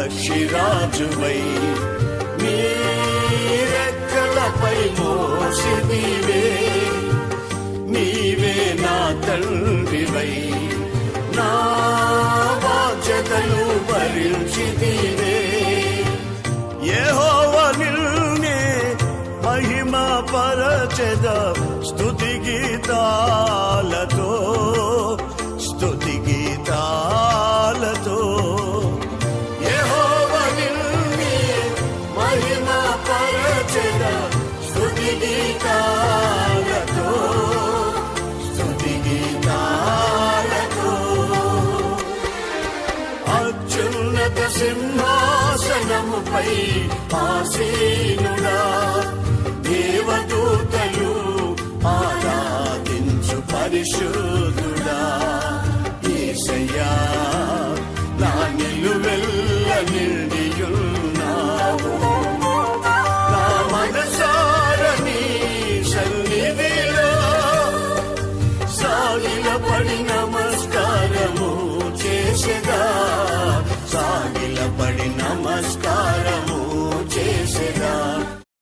పక్షిరాజువై నీ రెక్కలపై మోసిదివే. నీవే నా తండ్రివై నా బాధ్యతలు భరించితివే. యెహోవా నిన్నే మహిమ పరచెద స్తుతి గీతాలతో స్తుతి గీతాలతో. యెహోవా నిన్నే మహిమ పరచెద స్తుతి గీతాలతో స్తుతి గీతాలతో. అత్యున్నత సింహాసనముపై ఆసీనుడా దేవదూతలు ఆరాధించు పరిశుద్ధుడా. యేసయ్యా నా నిలువెల్ల నిండియున్నావు. నా మనసార నీ సన్నిధిలో సాగిలపడి నమస్కారం